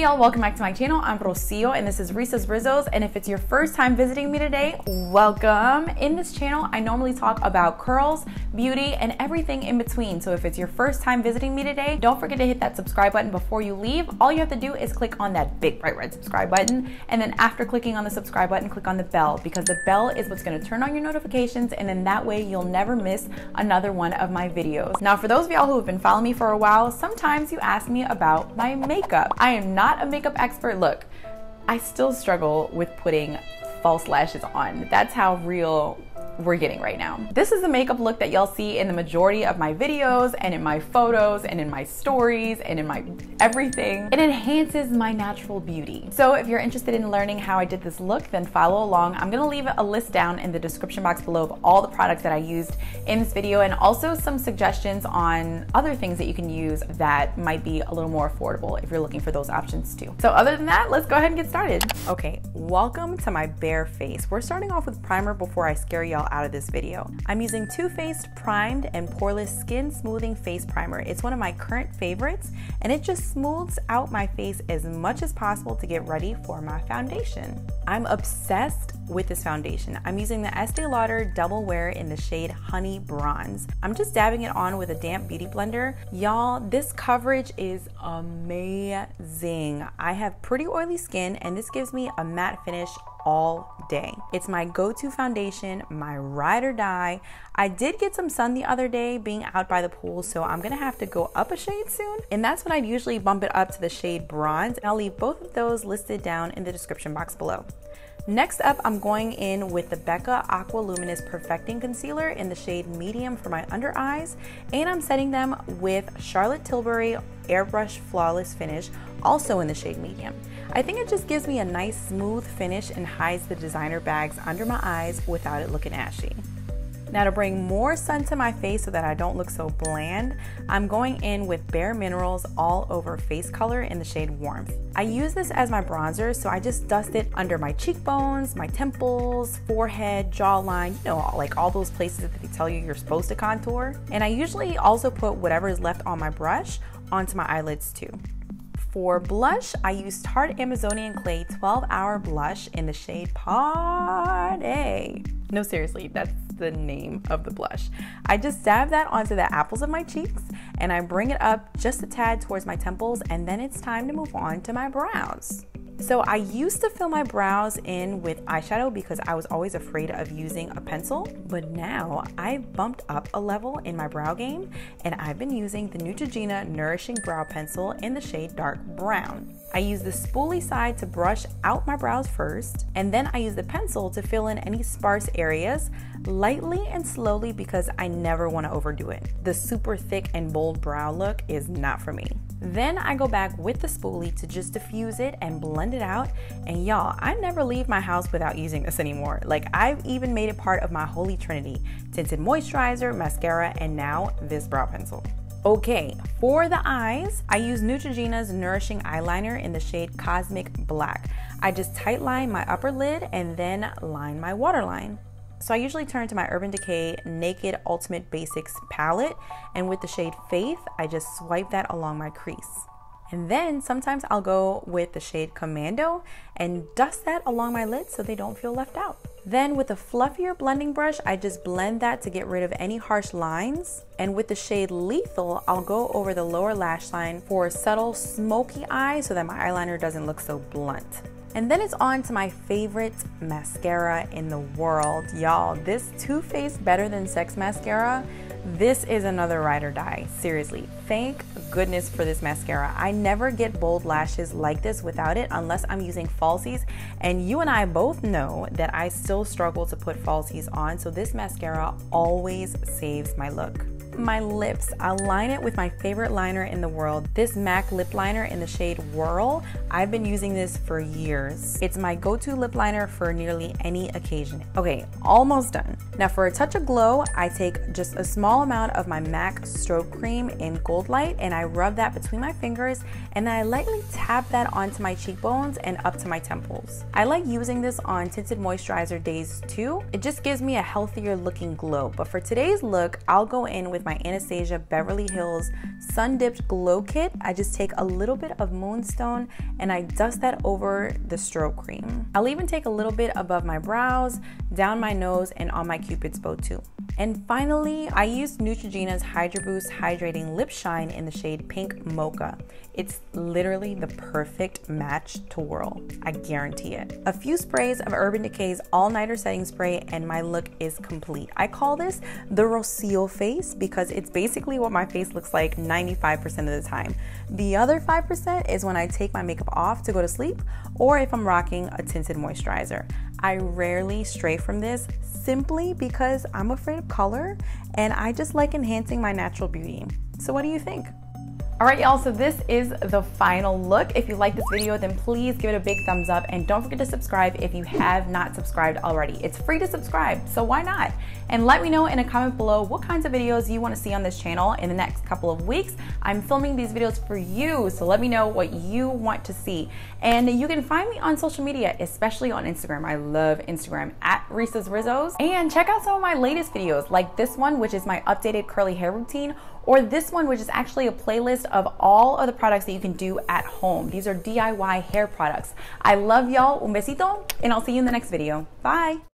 Hey y'all, welcome back to my channel. I'm Rocio and this is Risa's Rizzos, and if it's your first time visiting me today, welcome. In this channel, I normally talk about curls, beauty, and everything in between. So if it's your first time visiting me today, don't forget to hit that subscribe button before you leave. All you have to do is click on that big bright red subscribe button, and then after clicking on the subscribe button, click on the bell, because the bell is what's gonna turn on your notifications, and then that way you'll never miss another one of my videos. Now, for those of y'all who have been following me for a while, sometimes you ask me about my makeup. I am not a makeup expert. Look, I still struggle with putting false lashes on. That's how real we're getting right now. This is the makeup look that y'all see in the majority of my videos and in my photos and in my stories and in my everything. It enhances my natural beauty. So if you're interested in learning how I did this look, then follow along. I'm gonna leave a list down in the description box below of all the products that I used in this video, and also some suggestions on other things that you can use that might be a little more affordable if you're looking for those options too. So other than that, let's go ahead and get started. Okay, welcome to my bare face. We're starting off with primer before I scare y'all out of this video. I'm using Too Faced Primed and Poreless Skin Smoothing Face Primer. It's one of my current favorites, and it just smooths out my face as much as possible to get ready for my foundation. I'm obsessed with this foundation. I'm using the Estee Lauder Double Wear in the shade Honey Bronze. I'm just dabbing it on with a damp beauty blender. Y'all, this coverage is amazing. I have pretty oily skin, and this gives me a matte finish all day. It's my go-to foundation, my ride or die. I did get some sun the other day being out by the pool, so I'm gonna have to go up a shade soon, and that's when I'd usually bump it up to the shade Bronze, and I'll leave both of those listed down in the description box below. Next up, I'm going in with the Becca Aqua Luminous Perfecting Concealer in the shade Medium for my under eyes, and I'm setting them with Charlotte Tilbury Airbrush Flawless Finish, also in the shade Medium. I think it just gives me a nice smooth finish and hides the designer bags under my eyes without it looking ashy. Now, to bring more sun to my face so that I don't look so bland, I'm going in with Bare Minerals All Over Face Color in the shade Warmth. I use this as my bronzer, so I just dust it under my cheekbones, my temples, forehead, jawline, you know, like all those places that they tell you you're supposed to contour. And I usually also put whatever is left on my brush onto my eyelids too. For blush, I use Tarte Amazonian Clay 12-Hour Blush in the shade Party. No, seriously, that's the name of the blush. I just dab that onto the apples of my cheeks, and I bring it up just a tad towards my temples, and then it's time to move on to my brows. So I used to fill my brows in with eyeshadow because I was always afraid of using a pencil, but now I've bumped up a level in my brow game, and I've been using the Neutrogena Nourishing Brow Pencil in the shade Dark Brown. I use the spoolie side to brush out my brows first, and then I use the pencil to fill in any sparse areas lightly and slowly because I never want to overdo it. The super thick and bold brow look is not for me. Then I go back with the spoolie to just diffuse it and blend it out, and y'all, I never leave my house without using this anymore. Like, I've even made it part of my holy trinity: tinted moisturizer, mascara, and now this brow pencil. Okay, for the eyes, I use Neutrogena's Nourishing Eyeliner in the shade Cosmic Black. I just tight line my upper lid and then line my waterline. So I usually turn to my Urban Decay Naked Ultimate Basics palette, and with the shade Faith, I just swipe that along my crease. And then sometimes I'll go with the shade Commando and dust that along my lids so they don't feel left out. Then with a fluffier blending brush, I just blend that to get rid of any harsh lines. And with the shade Lethal, I'll go over the lower lash line for a subtle smoky eye so that my eyeliner doesn't look so blunt. And then it's on to my favorite mascara in the world. Y'all, this Too Faced Better Than Sex mascara, this is another ride or die. Seriously, thank goodness for this mascara. I never get bold lashes like this without it unless I'm using falsies, and you and I both know that I still struggle to put falsies on, so this mascara always saves my look. My lips, I'll line it with my favorite liner in the world, this MAC lip liner in the shade Whirl. I've been using this for years. It's my go-to lip liner for nearly any occasion. Okay, almost done. Now for a touch of glow, I take just a small amount of my MAC Stroke Cream in Gold Light, and I rub that between my fingers, and then I lightly tap that onto my cheekbones and up to my temples. I like using this on tinted moisturizer days too. It just gives me a healthier looking glow, but for today's look, I'll go in with my my Anastasia Beverly Hills Sun Dipped Glow Kit. I just take a little bit of Moonstone and I dust that over the stroke cream. I'll even take a little bit above my brows, down my nose, and on my Cupid's bow too. And finally, I used Neutrogena's Hydro Boost Hydrating Lip Shine in the shade Pink Mocha. It's literally the perfect match to whirl. I guarantee it. A few sprays of Urban Decay's All Nighter Setting Spray and my look is complete. I call this the Rocio face because it's basically what my face looks like 95% of the time. The other 5% is when I take my makeup off to go to sleep or if I'm rocking a tinted moisturizer. I rarely stray from this simply because I'm afraid of color and I just like enhancing my natural beauty. So what do you think? All right, y'all, so this is the final look. If you like this video, then please give it a big thumbs up and don't forget to subscribe if you have not subscribed already. It's free to subscribe, so why not? And let me know in a comment below what kinds of videos you want to see on this channel in the next couple of weeks. I'm filming these videos for you, so let me know what you want to see. And you can find me on social media, especially on Instagram. I love Instagram at Risa's Rizzos. And check out some of my latest videos, like this one, which is my updated curly hair routine, or this one, which is actually a playlist of all of the products that you can do at home. These are DIY hair products. I love y'all, un besito, and I'll see you in the next video. Bye.